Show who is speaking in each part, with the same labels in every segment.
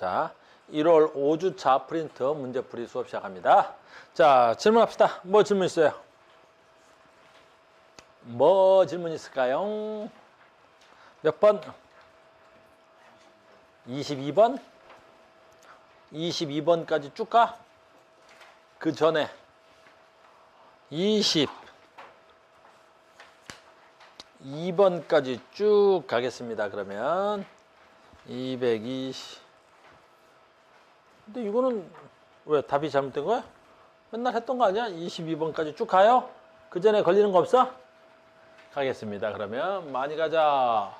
Speaker 1: 자, 1월 5주차 프린트 문제풀이 수업 시작합니다. 자, 질문합시다. 뭐 질문 있어요? 뭐 질문 있을까요? 몇 번? 22번? 22번까지 쭉 가? 그 전에 22번까지 쭉 가겠습니다. 그러면 220. 근데 이거는 왜 답이 잘못된 거야? 맨날 했던 거 아니야? 22번까지 쭉 가요? 그 전에 걸리는 거 없어? 가겠습니다. 그러면 많이 가자.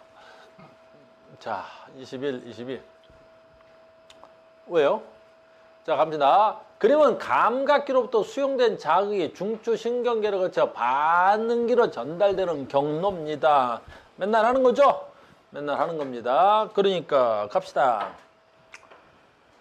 Speaker 1: 자, 21, 22. 왜요? 자, 갑니다. 그림은 감각기로부터 수용된 자극이 중추신경계를 거쳐 반응기로 전달되는 경로입니다. 맨날 하는 거죠? 맨날 하는 겁니다. 그러니까 갑시다.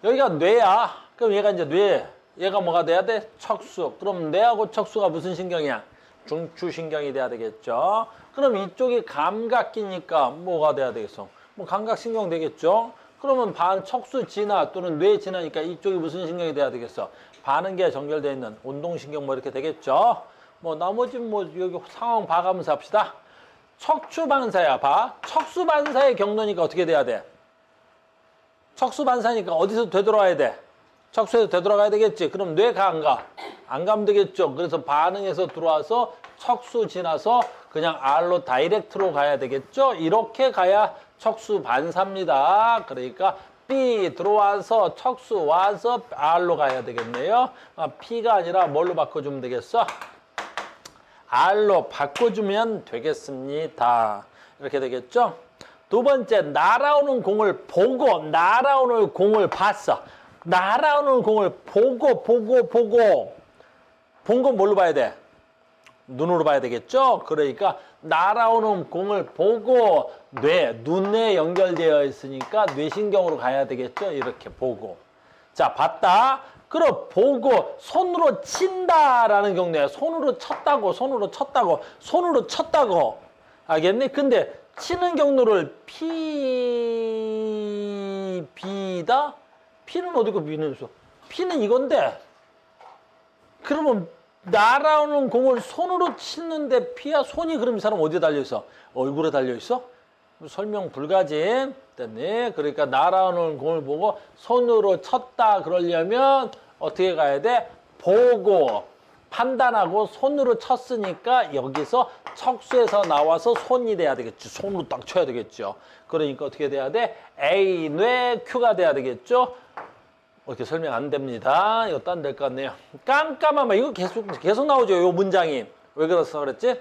Speaker 1: 여기가 뇌야. 그럼 얘가 이제 뇌. 얘가 뭐가 돼야 돼? 척수. 그럼 뇌하고 척수가 무슨 신경이야? 중추신경이 돼야 되겠죠. 그럼 이쪽이 감각기니까 뭐가 돼야 되겠어? 뭐 감각신경 되겠죠. 그러면 척수 진화 또는 뇌 진화니까 이쪽이 무슨 신경이 돼야 되겠어? 반응기에 연결되어 있는 운동신경 뭐 이렇게 되겠죠. 뭐 나머지 뭐 여기 상황 봐가면서 합시다. 척추반사야. 봐. 척수반사의 경로니까 어떻게 돼야 돼? 척수반사니까 어디서 되돌아야 돼? 척수에서 되돌아가야 되겠지. 그럼 뇌가 안 가? 안 가면 되겠죠. 그래서 반응에서 들어와서 척수 지나서 그냥 R로 다이렉트로 가야 되겠죠. 이렇게 가야 척수 반사입니다. 그러니까 B 들어와서 척수 와서 R로 가야 되겠네요. P가 아니라 뭘로 바꿔주면 되겠어? R로 바꿔주면 되겠습니다. 이렇게 되겠죠. 두 번째, 날아오는 공을 보고 날아오는 공을 봤어. 날아오는 공을 보고 본 건 뭘로 봐야 돼? 눈으로 봐야 되겠죠? 그러니까 날아오는 공을 보고 눈에 연결되어 있으니까 뇌신경으로 가야 되겠죠? 이렇게 보고. 자, 봤다. 그럼 보고 손으로 친다라는 경우야. 손으로 쳤다고. 알겠니? 근데 치는 경로를 B다? P는 어디고 B는 있어? P는 이건데 그러면 날아오는 공을 손으로 치는데 P야? 손이 그럼 이 사람 어디에 달려있어? 얼굴에 달려있어? 설명 불가지. 됐니? 그러니까 날아오는 공을 보고 손으로 쳤다 그러려면 어떻게 가야 돼? 보고 판단하고 손으로 쳤으니까 여기서 척수에서 나와서 손이 돼야 되겠죠. 손으로 딱 쳐야 되겠죠. 그러니까 어떻게 돼야 돼? A, 뇌, Q가 돼야 되겠죠. 이렇게 설명 안 됩니다. 이것도 안 될 것 같네요. 깜깜한 이거 계속 나오죠. 이 문장이. 왜 그래서 그랬지?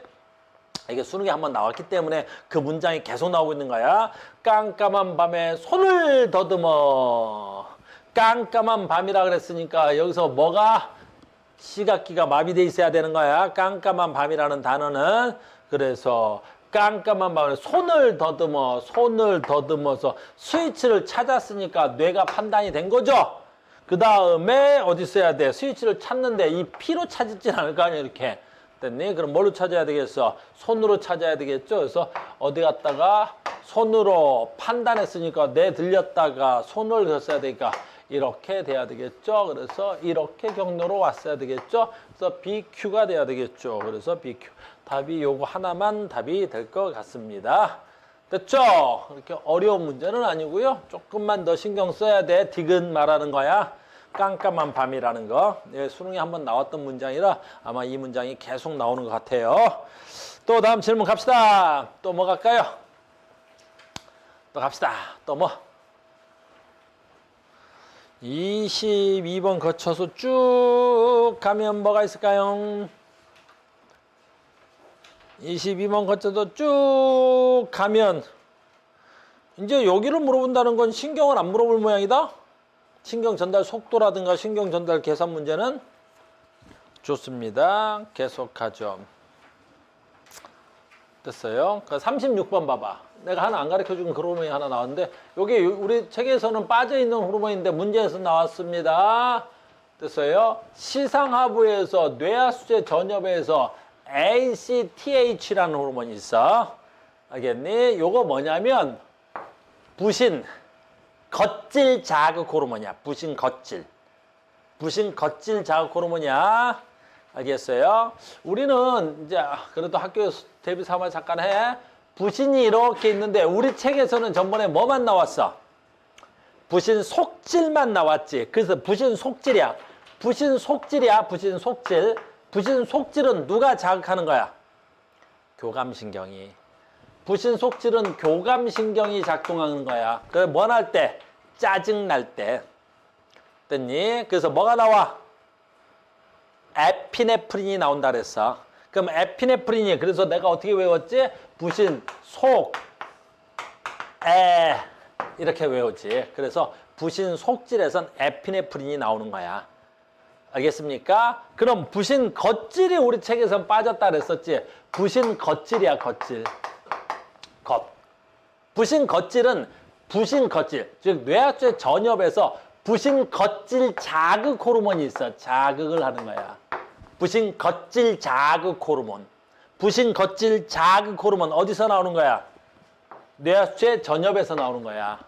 Speaker 1: 이게 수능에 한번 나왔기 때문에 그 문장이 계속 나오고 있는 거야. 깜깜한 밤에 손을 더듬어. 깜깜한 밤이라 그랬으니까 여기서 뭐가 시각기가 마비돼 있어야 되는 거야. 깜깜한 밤이라는 단어는. 그래서 깜깜한 밤에 손을 더듬어서 스위치를 찾았으니까 뇌가 판단이 된 거죠. 그 다음에 어디 써야 돼? 스위치를 찾는데 이 P로 찾지는 않을 거 아니야. 이렇게 됐니? 그럼 뭘로 찾아야 되겠어? 손으로 찾아야 되겠죠. 그래서 어디 갔다가 손으로 판단했으니까 뇌 들렸다가 손을 썼어야 되니까 이렇게 돼야 되겠죠. 그래서 이렇게 경로로 왔어야 되겠죠. 그래서 BQ가 돼야 되겠죠. 그래서 BQ. 답이 요거 하나만 답이 될 것 같습니다. 됐죠? 그렇게 어려운 문제는 아니고요. 조금만 더 신경 써야 돼. 디귿 말하는 거야. 깜깜한 밤이라는 거. 예, 수능에 한번 나왔던 문장이라 아마 이 문장이 계속 나오는 것 같아요. 또 다음 질문 갑시다. 또 뭐 갈까요? 또 갑시다. 또 뭐? 22번 거쳐서 쭉 가면 뭐가 있을까요? 22번 거쳐서 쭉 가면 이제 여기를 물어본다는 건 신경을 안 물어볼 모양이다? 신경 전달 속도라든가 신경 전달 계산 문제는 좋습니다. 계속하죠. 됐어요. 36번 봐봐. 내가 하나 안 가르쳐준 그 호르몬이 하나 나왔는데 여기 우리 책에서는 빠져있는 호르몬인데 문제에서 나왔습니다. 됐어요. 시상하부에서 뇌하수체 전엽에서 ACTH라는 호르몬이 있어. 알겠니? 요거 뭐냐면 부신, 겉질 자극 호르몬이야. 부신 겉질. 부신 겉질 자극 호르몬이야. 알겠어요? 우리는 이제 그래도 학교에서 데뷔 3월 잠깐 해. 부신이 이렇게 있는데 우리 책에서는 전번에 뭐만 나왔어? 부신 속질만 나왔지. 그래서 부신 속질이야. 부신 속질이야. 부신 속질. 부신 속질은 누가 자극하는 거야? 교감신경이. 부신 속질은 교감신경이 작동하는 거야. 그래 뭐 날 때? 짜증 날 때. 됐니? 그래서 뭐가 나와? 에피네프린이 나온다 그랬어. 그럼 에피네프린이 그래서 내가 어떻게 외웠지? 부신 속 에 이렇게 외우지. 그래서 부신 속질에선 에피네프린이 나오는 거야. 알겠습니까? 그럼 부신 겉질이 우리 책에선 빠졌다 그랬었지. 부신 겉질이야, 겉질. 겉. 부신 겉질은 부신 겉질, 즉 뇌하수의 전엽에서 부신 겉질 자극 호르몬이 있어. 자극을 하는 거야. 부신 겉질 자극 호르몬. 부신 겉질 자극 호르몬 어디서 나오는 거야? 뇌하수의 전엽에서 나오는 거야.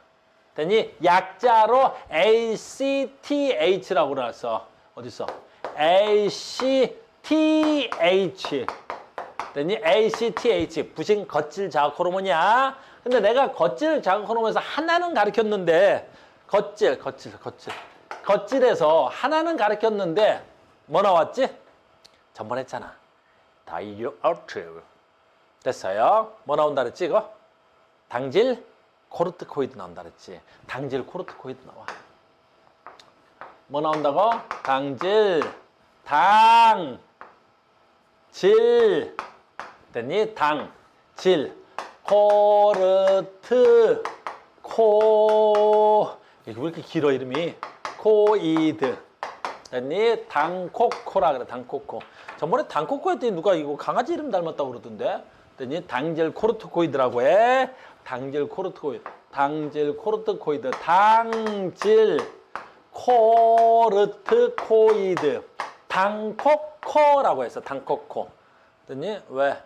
Speaker 1: 됐니? 약자로 ACTH라고 나왔어. 어딨어? ACTH. 됐니? ACTH. 부신 겉질 자극 호르몬이야. 근데 내가 겉질 자극 호르몬에서 하나는 가르쳤는데, 겉질에서 하나는 가르쳤는데, 뭐 나왔지? 전번 했잖아. 다이오트. 됐어요? 뭐 나온다 그랬지, 이거? 당질 코르티코이드 나온다 그랬지. 당질 코르티코이드 나와. 뭐 나온다고? 당질, 질. 됐니? 당, 질, 코르트, 이게 왜 이렇게 길어, 이름이? 코이드. 됐니? 당코코라 그래, 당코코. 저번에 당코코 했더니 누가 이거 강아지 이름 닮았다고 그러던데? 됐니? 당질 코르티코이드라고 해. 당질 코르티코이드. 당질 코르티코이드. 당질 코르티코이드. 당코코라고 했어. 당코코. 됐니? 왜?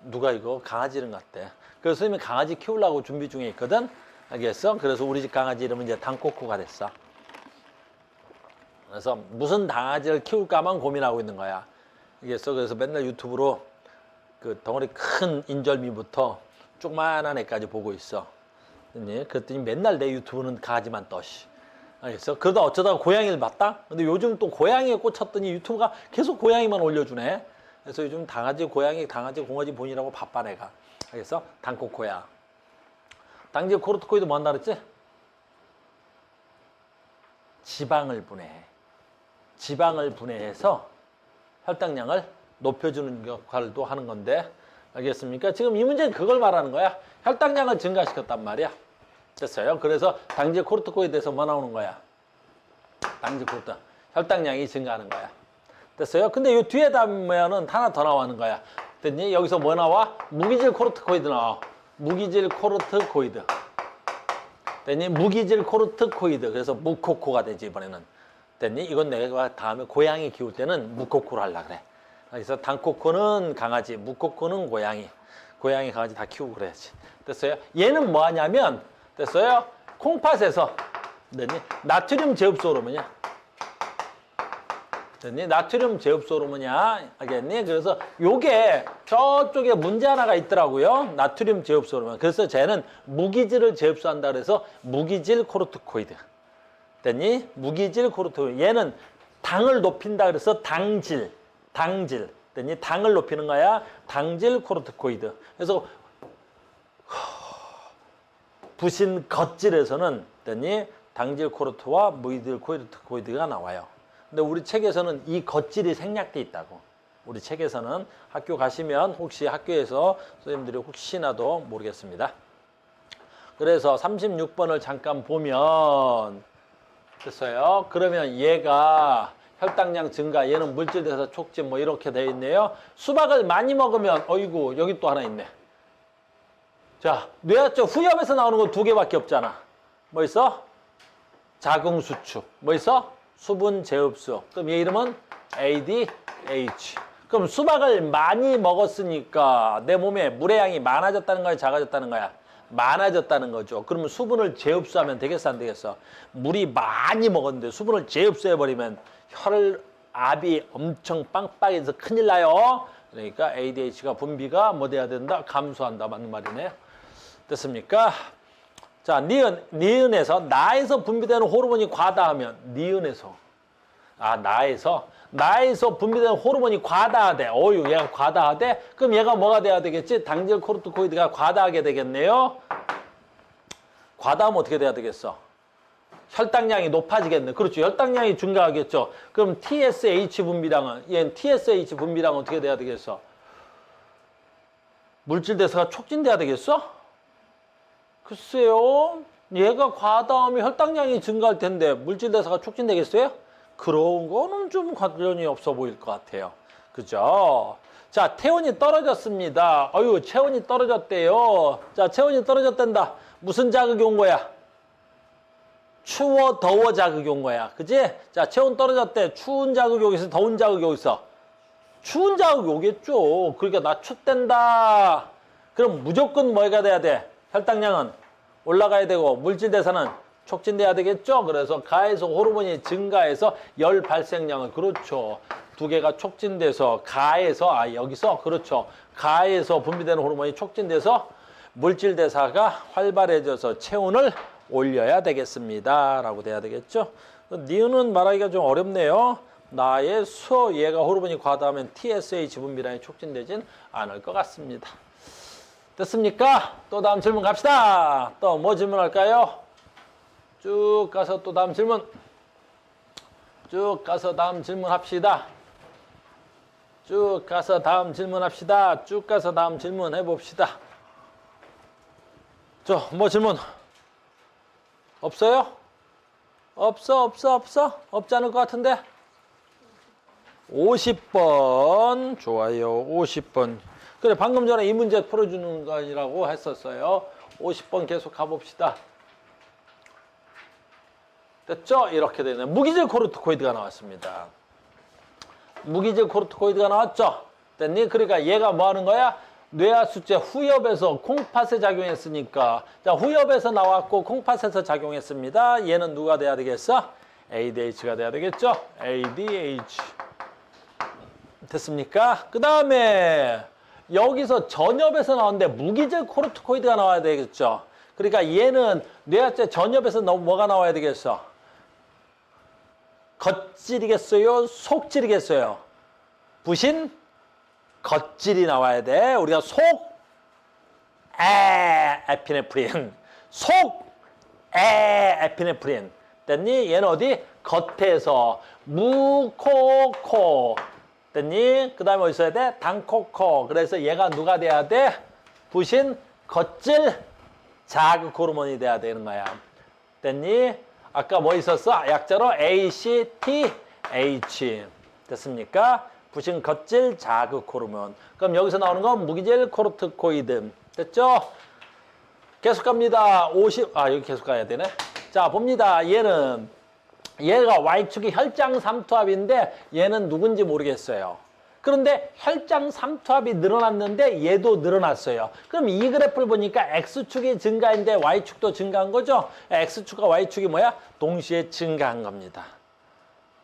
Speaker 1: 누가 이거 강아지 이름 같대. 그래서 선생님이 강아지 키우려고 준비 중에 있거든. 알겠어? 그래서 우리 집 강아지 이름은 이제 당코코가 됐어. 그래서 무슨 강아지를 키울까만 고민하고 있는 거야. 알겠어? 그래서 맨날 유튜브로 그 덩어리 큰 인절미부터 조그만한 애까지 보고 있어. 그랬더니 맨날 내 유튜브는 강아지만 떠. 알겠어? 그러다 어쩌다가 고양이를 봤다? 근데 요즘 또 고양이에 꽂혔더니 유튜브가 계속 고양이만 올려주네. 그래서 요즘 강아지, 고양이, 강아지, 공아지 보느라고 바빠 내가. 알겠어? 당코코야. 당질 코르티코이드 뭐 한다 그랬지? 지방을 분해해. 지방을 분해해서 혈당량을 높여주는 역할도 하는 건데, 알겠습니까? 지금 이 문제는 그걸 말하는 거야. 혈당량을 증가시켰단 말이야. 됐어요? 그래서 당질 코르티코이드에서 뭐 나오는 거야? 당질 코르티코이드. 혈당량이 증가하는 거야. 됐어요? 근데 이 뒤에 보면은 하나 더 나오는 거야. 됐니? 여기서 뭐 나와? 무기질 코르티코이드 나와. 무기질 코르티코이드. 됐니? 무기질 코르티코이드. 그래서 무코코가 되지, 이번에는. 됐니? 이건 내가 다음에 고양이 키울 때는 무코코로 하려고 그래. 그래서 당코코는 강아지, 무코코는 고양이. 고양이, 강아지 다 키우고 그래야지. 됐어요? 얘는 뭐 하냐면, 됐어요? 콩팥에서, 됐니? 나트륨 제흡수 호르몬이야. 됐니? 나트륨 제흡수 호르몬이야. 알겠니? 그래서 요게 저쪽에 문제 하나가 있더라고요. 나트륨 제흡수 호르몬. 그래서 쟤는 무기질을 제흡수한다 그래서 무기질 코르티코이드. 됐니? 무기질 코르티코이드. 얘는 당을 높인다 그래서 당질. 됐니? 당을 높이는 거야. 당질 코르티코이드. 그래서 부신 겉질에서는 됐니? 당질 코르트와 무기질 코르티코이드가 나와요. 근데 우리 책에서는 이 겉질이 생략돼 있다고. 우리 책에서는 학교 가시면 혹시 학교에서 선생님들이 혹시나도 모르겠습니다. 그래서 36번을 잠깐 보면 됐어요. 그러면 얘가 혈당량 증가, 얘는 물질대사 촉진 뭐 이렇게 돼 있네요. 수박을 많이 먹으면 어이구 여기 또 하나 있네. 자, 뇌하쪽 후엽에서 나오는 거 두 개밖에 없잖아. 뭐 있어? 자궁수축. 뭐 있어? 수분 제흡수. 그럼 얘 이름은 ADH. 그럼 수박을 많이 먹었으니까 내 몸에 물의 양이 많아졌다는 거야, 작아졌다는 거야? 많아졌다는 거죠. 그러면 수분을 재흡수하면 되겠어, 안 되겠어? 물이 많이 먹었는데 수분을 재흡수해버리면 혈압이 엄청 빵빵해서 큰일 나요. 그러니까 ADH가 분비가 뭐 돼야 된다? 감소한다. 맞는 말이네. 됐습니까? 자, 니은에서 나에서 분비되는 호르몬이 과다하면 니은에서 나에서 분비되는 호르몬이 과다하대. 어유, 얘가 과다하대? 그럼 얘가 뭐가 돼야 되겠지? 당질 코르티코이드가 과다하게 되겠네요. 과다하면 어떻게 돼야 되겠어? 혈당량이 높아지겠네. 그렇죠. 혈당량이 증가하겠죠. 그럼 TSH 분비량은, 얘는 TSH 분비량은 어떻게 돼야 되겠어? 물질 대사가 촉진돼야 되겠어? 글쎄요. 얘가 과다하면 혈당량이 증가할 텐데 물질 대사가 촉진되겠어요? 그런 거는 좀 관련이 없어 보일 것 같아요. 그죠? 자, 체온이 떨어졌습니다. 어유, 체온이 떨어졌대요. 자, 체온이 떨어졌단다. 무슨 자극이 온 거야? 추워, 더워 자극이 온 거야. 그지? 자, 체온 떨어졌대. 추운 자극이 여기 있어, 더운 자극이 여기 있어. 추운 자극이 오겠죠. 그러니까 나 춥댄다. 그럼 무조건 뭐가 돼야 돼? 혈당량은 올라가야 되고 물질 대사는 촉진돼야 되겠죠. 그래서 가에서 호르몬이 증가해서 열 발생량을, 그렇죠. 두 개가 촉진돼서 가에서 여기서 그렇죠. 가에서 분비되는 호르몬이 촉진돼서 물질 대사가 활발해져서 체온을 올려야 되겠습니다. 라고 돼야 되겠죠. 니은은 말하기가 좀 어렵네요. 나의 얘가 호르몬이 과다하면 TSH 분비량이 촉진되진 않을 것 같습니다. 됐습니까? 또 다음 질문 갑시다. 또 뭐 질문할까요? 쭉 가서 또 다음 질문. 쭉 가서 다음 질문 합시다. 쭉 가서 다음 질문 합시다. 쭉 가서 다음 질문 해봅시다. 뭐 질문? 없어요? 없어? 없지 않을 것 같은데? 50번. 좋아요. 50번. 그래, 방금 전에 이 문제 풀어주는 거라고 했었어요. 50번 계속 가봅시다. 됐죠? 이렇게 되네. 무기질 코르티코이드가 나왔습니다. 무기질 코르티코이드가 나왔죠? 됐니? 그러니까 얘가 뭐 하는 거야? 뇌하수체 후엽에서 콩팥에 작용했으니까. 자, 후엽에서 나왔고 콩팥에서 작용했습니다. 얘는 누가 돼야 되겠어? ADH가 돼야 되겠죠? ADH. 됐습니까? 그 다음에 여기서 전엽에서 나왔는데 무기질 코르티코이드가 나와야 되겠죠? 그러니까 얘는 뇌하수체 전엽에서 뭐가 나와야 되겠어? 겉질이겠어요? 속질이겠어요? 부신? 겉질이 나와야 돼. 우리가 에피네프린. 에피네프린. 됐니? 얘는 어디? 겉에서. 무코코. 됐니? 그 다음에 어디 있어야 돼? 당코코. 그래서 얘가 누가 돼야 돼? 부신, 겉질, 자극 호르몬이 돼야 되는 거야. 됐니? 아까 뭐 있었어? 약자로 ACTH. 됐습니까? 부신, 겉질, 자극 호르몬. 그럼 여기서 나오는 건 무기질 코르티코이드. 됐죠? 계속 갑니다. 여기 계속 가야 되네. 자, 봅니다. 얘가 Y축이 혈장 삼투압인데 얘는 누군지 모르겠어요. 그런데 혈장 삼투압이 늘어났는데 얘도 늘어났어요. 그럼 이 그래프를 보니까 X축이 증가인데 Y축도 증가한 거죠? X축과 Y축이 뭐야? 동시에 증가한 겁니다.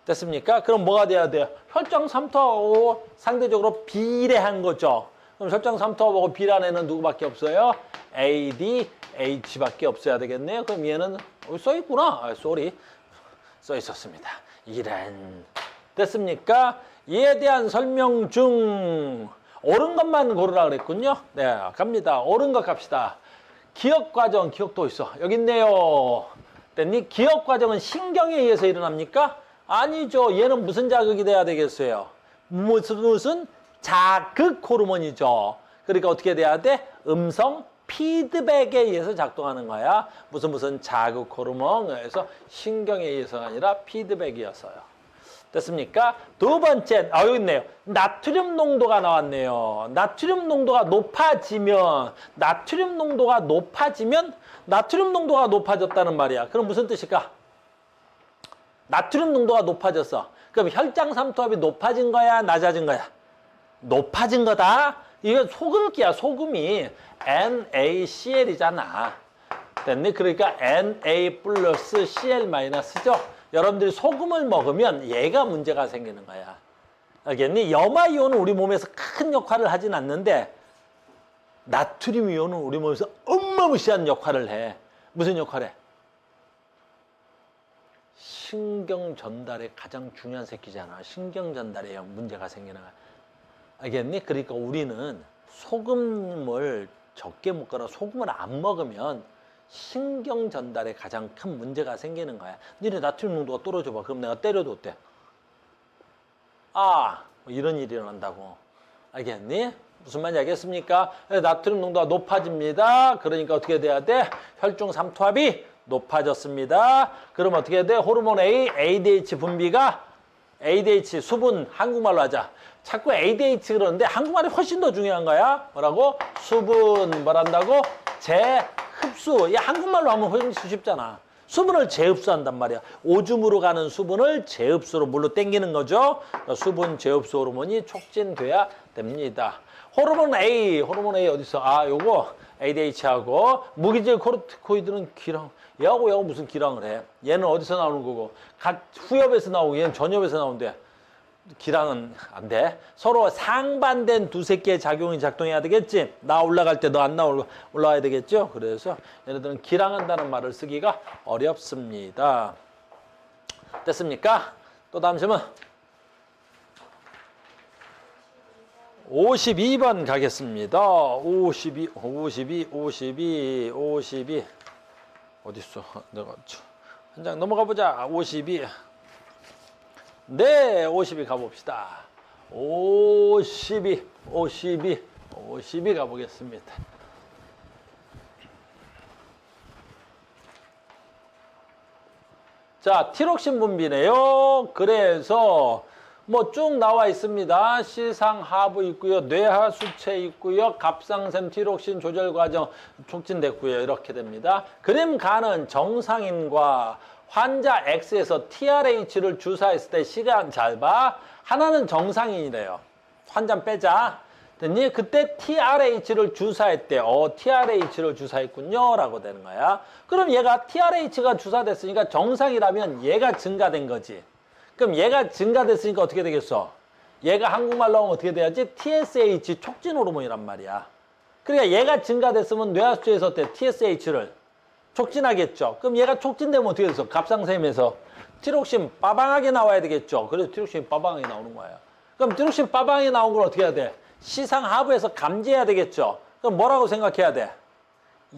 Speaker 1: 됐습니까? 그럼 뭐가 돼야 돼요? 혈장 삼투압하고 상대적으로 비례한 거죠. 그럼 혈장 삼투압하고 비례한 애는 누구밖에 없어요? ADH밖에 없어야 되겠네요. 그럼 얘는 써있구나. 쏘리. 써있었습니다. 이런. 됐습니까? 이에 대한 설명 중 옳은 것만 고르라 그랬군요. 네, 갑니다. 옳은 것 갑시다. 기억 과정, 기억도 있어. 여기 있네요. 됐니? 기억 과정은 신경에 의해서 일어납니까? 아니죠. 얘는 무슨 자극이 돼야 되겠어요? 무슨 자극 호르몬이죠. 그러니까 어떻게 돼야 돼? 음성 피드백에 의해서 작동하는 거야. 무슨 자극 호르몬. 그래서 신경에 의해서가 아니라 피드백이었어요. 됐습니까? 두 번째, 여기 있네요. 나트륨 농도가 나왔네요. 나트륨 농도가 높아지면 나트륨 농도가 높아졌다는 말이야. 그럼 무슨 뜻일까? 나트륨 농도가 높아졌어. 그럼 혈장 삼투압이 높아진 거야? 낮아진 거야? 높아진 거다. 이건 소금기야, 소금이. NaCl이잖아. 됐니? 그러니까 Na 플러스 Cl 마이너스죠. 여러분들이 소금을 먹으면 얘가 문제가 생기는 거야. 알겠니? 염화이온은 우리 몸에서 큰 역할을 하진 않는데 나트륨 이온은 우리 몸에서 어마무시한 역할을 해. 무슨 역할 해? 신경 전달에 가장 중요한 새끼잖아. 신경 전달에 문제가 생기는 거야. 알겠니? 그러니까 우리는 소금을 적게 먹거나 소금을 안 먹으면 신경 전달에 가장 큰 문제가 생기는 거야. 니네 나트륨 농도가 떨어져 봐. 그럼 내가 때려도 어때? 아, 뭐 이런 일이 일어난다고. 알겠니? 무슨 말인지 알겠습니까? 나트륨 농도가 높아집니다. 그러니까 어떻게 돼야 돼? 혈중 삼투압이 높아졌습니다. 그럼 어떻게 해야 돼? 호르몬 A, ADH 분비가 ADH 수분, 한국말로 하자. 자꾸 ADH 그러는데 한국말이 훨씬 더 중요한 거야. 뭐라고? 수분 뭐란다고? 재흡수. 야, 한국말로 하면 훨씬 쉽잖아. 수분을 재흡수한단 말이야. 오줌으로 가는 수분을 재흡수로 물로 땡기는 거죠. 그러니까 수분 재흡수 호르몬이 촉진돼야 됩니다. 호르몬 A 어디 있어? 아, 요거 ADH하고 무기질 코르티코이드는 기랑. 얘하고 무슨 기랑을 해? 얘는 어디서 나오는 거고? 후엽에서 나오고 얘는 전엽에서 나오는데 기랑은 안 돼. 서로 상반된 두세 개의 작용이 작동해야 되겠지. 나 올라갈 때 너 안 올라와야 되겠죠. 그래서 얘네들은 기랑한다는 말을 쓰기가 어렵습니다. 됐습니까? 또 다음 질문. 52번 가겠습니다. 52 어딨어? 내가 한 장 넘어가 보자. 52. 네, 52 가봅시다. 52 가보겠습니다. 자, 티록신 분비네요. 그래서 뭐 쭉 나와 있습니다. 시상하부 있고요. 뇌하수체 있고요. 갑상샘 티록신 조절 과정 촉진됐고요. 이렇게 됩니다. 그림 가는 정상인과 환자 X에서 TRH를 주사했을 때 시간 잘 봐. 하나는 정상인이래요. 환자 빼자. 됐니? 그때 TRH를 주사했대. TRH를 주사했군요. 라고 되는 거야. 그럼 얘가 TRH가 주사됐으니까 정상이라면 얘가 증가된 거지. 그럼 얘가 증가됐으니까 어떻게 되겠어? 얘가 한국말로 하면 어떻게 돼야지? TSH 촉진 호르몬이란 말이야. 그러니까 얘가 증가됐으면 뇌하수체에서 어때? TSH를 촉진하겠죠. 그럼 얘가 촉진되면 어떻게 됐어? 갑상샘에서 티록신 빠방하게 나와야 되겠죠. 그래서 티록신 빠방하게 나오는 거예요. 그럼 티록신 빠방하게 나온 걸 어떻게 해야 돼? 시상하부에서 감지해야 되겠죠. 그럼 뭐라고 생각해야 돼?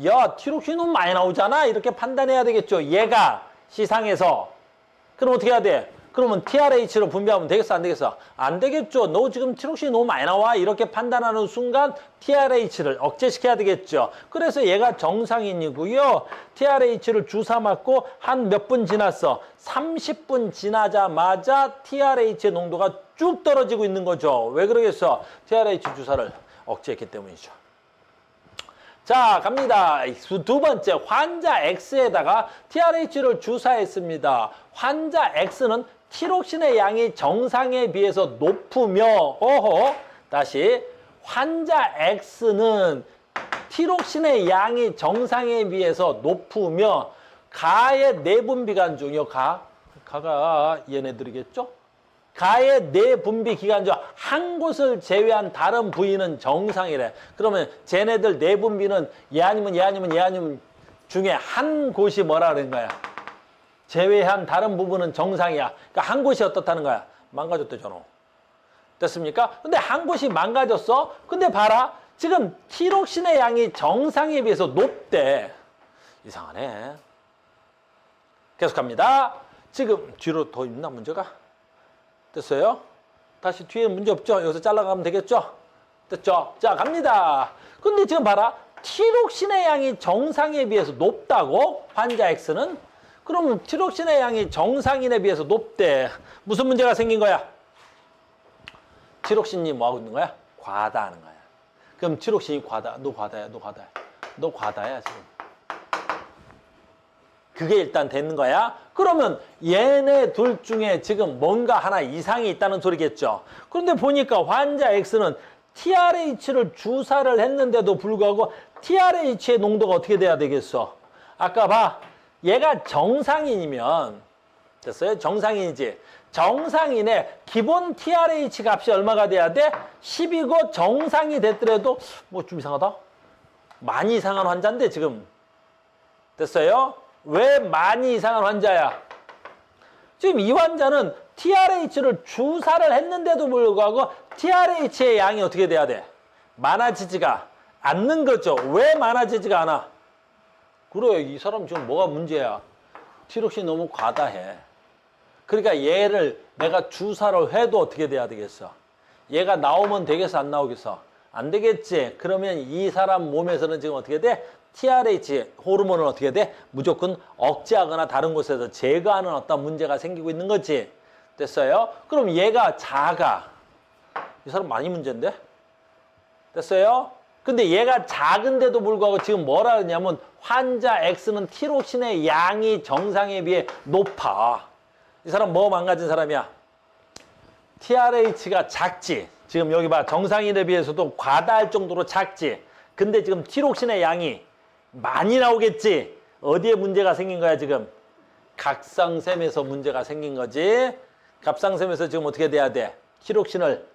Speaker 1: 야, 티록신 너무 많이 나오잖아. 이렇게 판단해야 되겠죠. 얘가 시상에서. 그럼 어떻게 해야 돼? 그러면 TRH로 분비하면 되겠어, 안 되겠어? 안 되겠죠. 너 지금 티록신이 너무 많이 나와. 이렇게 판단하는 순간 TRH를 억제시켜야 되겠죠. 그래서 얘가 정상인이고요. TRH를 주사 맞고 한 몇 분 지났어? 30분 지나자마자 TRH의 농도가 쭉 떨어지고 있는 거죠. 왜 그러겠어? TRH 주사를 억제했기 때문이죠. 자, 갑니다. 두 번째, 환자 X에다가 TRH를 주사했습니다. 환자 X는 티록신의 양이 정상에 비해서 높으며, 다시, 환자 X는 티록신의 양이 정상에 비해서 높으며, 가의 내분비 기간 중이요, 가가 얘네들이겠죠? 가의 내분비 기간 중 한 곳을 제외한 다른 부위는 정상이래. 그러면 쟤네들 내분비는 얘 아니면 중에 한 곳이 뭐라 그러는 거야? 제외한 다른 부분은 정상이야. 그러니까 한 곳이 어떻다는 거야? 망가졌대잖아. 됐습니까? 근데 한 곳이 망가졌어? 근데 봐라. 지금 티록신의 양이 정상에 비해서 높대. 이상하네. 계속합니다. 지금 뒤로 더 있나 문제가? 됐어요? 다시 뒤에 문제 없죠? 여기서 잘라가면 되겠죠? 됐죠? 자, 갑니다. 근데 지금 봐라. 티록신의 양이 정상에 비해서 높다고? 환자 X는? 그러면 티록신의 양이 정상인에 비해서 높대. 무슨 문제가 생긴 거야? 티록신이 뭐 하고 있는 거야? 과다하는 거야. 그럼 티록신이 너 과다야, 지금. 그게 일단 되는 거야. 그러면 얘네 둘 중에 지금 뭔가 하나 이상이 있다는 소리겠죠. 그런데 보니까 환자 X는 TRH를 주사를 했는데도 불구하고 TRH의 농도가 어떻게 돼야 되겠어? 아까 봐. 얘가 정상인이면 됐어요? 정상인이지. 정상인의 기본 TRH 값이 얼마가 돼야 돼? 10이고 정상이 됐더라도 뭐 좀 이상하다? 많이 이상한 환자인데 지금. 됐어요? 왜 많이 이상한 환자야? 지금 이 환자는 TRH를 주사를 했는데도 불구하고 TRH의 양이 어떻게 돼야 돼? 많아지지가 않는 거죠. 왜 많아지지가 않아? 그래, 이 사람 지금 뭐가 문제야? 티록신이 너무 과다해. 그러니까 얘를 내가 주사를 해도 어떻게 돼야 되겠어? 얘가 나오면 되겠어? 안 나오겠어? 안 되겠지? 그러면 이 사람 몸에서는 지금 어떻게 돼? TRH 호르몬을 어떻게 돼? 무조건 억제하거나 다른 곳에서 제거하는 어떤 문제가 생기고 있는 거지. 됐어요? 그럼 얘가 작아. 이 사람 많이 문제인데? 됐어요? 근데 얘가 작은데도 불구하고 지금 뭐라 그러냐면 환자 X는 티록신의 양이 정상에 비해 높아. 이 사람 뭐 망가진 사람이야? TRH가 작지. 지금 여기 봐. 정상인에 비해서도 과다할 정도로 작지. 근데 지금 티록신의 양이 많이 나오겠지. 어디에 문제가 생긴 거야 지금? 갑상샘에서 문제가 생긴 거지. 갑상샘에서 지금 어떻게 돼야 돼? 티록신을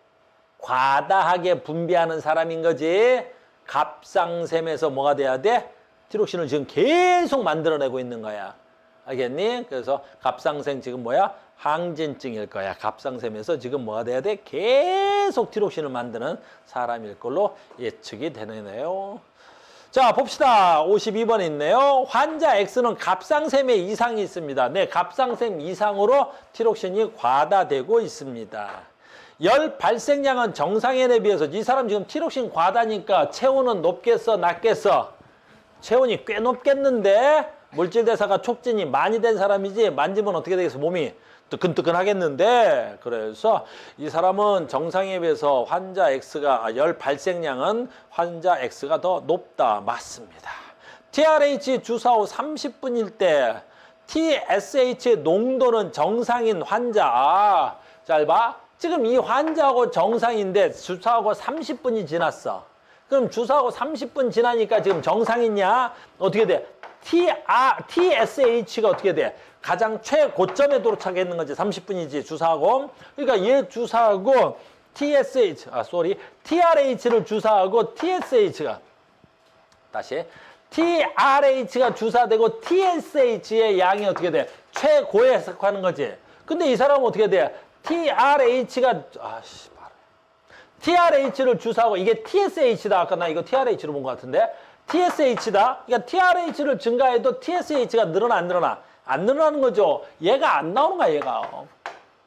Speaker 1: 과다하게 분비하는 사람인 거지. 갑상샘에서 뭐가 돼야 돼? 티록신을 지금 계속 만들어내고 있는 거야. 알겠니? 그래서 갑상샘 지금 뭐야? 항진증일 거야. 갑상샘에서 지금 뭐가 돼야 돼? 계속 티록신을 만드는 사람일 걸로 예측이 되네요. 자, 봅시다. 52번 있네요. 환자 X는 갑상샘에 이상이 있습니다. 네, 갑상샘 이상으로 티록신이 과다되고 있습니다. 열 발생량은 정상인에 비해서 이 사람 지금 티록신 과다니까 체온은 높겠어, 낮겠어? 체온이 꽤 높겠는데 물질 대사가 촉진이 많이 된 사람이지 만지면 어떻게 되겠어? 몸이 뜨끈뜨끈하겠는데 그래서 이 사람은 정상에 비해서 환자 X가 열 발생량은 환자 X가 더 높다. 맞습니다. TRH 주사 후 30분일 때 TSH 농도는 정상인 환자. 잘 봐. 지금 이 환자하고 정상인데 주사하고 30분이 지났어. 그럼 주사하고 30분 지나니까 지금 정상이냐? 어떻게 돼? TSH가 어떻게 돼? 가장 최고점에 도착했는 거지. 30분이지 주사하고. 그러니까 얘 주사하고 TRH를 주사하고 TSH가 다시 TRH가 주사되고 TSH의 양이 어떻게 돼? 최고에 속하는 거지. 근데 이 사람은 어떻게 돼? TRH를 주사하고 이게 TSH다. 아까 나 이거 TRH로 본 것 같은데. TSH다. 그러니까 TRH를 증가해도 TSH가 늘어나 안 늘어나? 안 늘어나는 거죠. 얘가 안 나오는 거야, 얘가.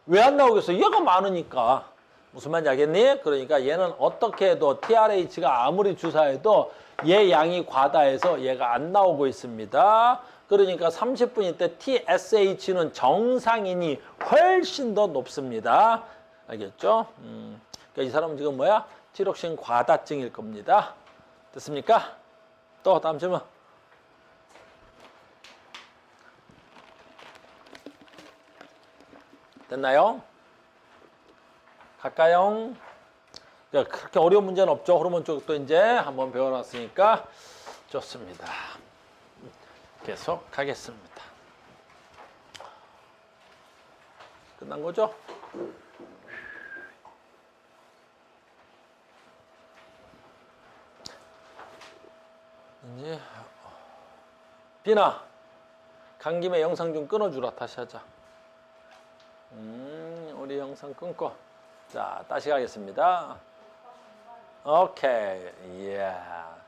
Speaker 1: 왜 안 나오겠어? 얘가 많으니까. 무슨 말인지 알겠니? 그러니까 얘는 어떻게 해도 TRH가 아무리 주사해도 얘 양이 과다해서 얘가 안 나오고 있습니다. 그러니까 30분일 때 TSH는 정상인이 훨씬 더 높습니다. 알겠죠? 그러니까 이 사람은 지금 뭐야? 티록신 과다증일 겁니다. 됐습니까? 또 다음 질문. 됐나요? 갈까요? 그렇게 어려운 문제는 없죠. 호르몬 쪽도 이제 한번 배워놨으니까 좋습니다. 계속 하겠습니다. 끝난 거죠? 이제 비나 간 김에 영상 좀 끊어주라. 다시 하자. 우리 영상 끊고 자 다시 가겠습니다. 오케이. 이야.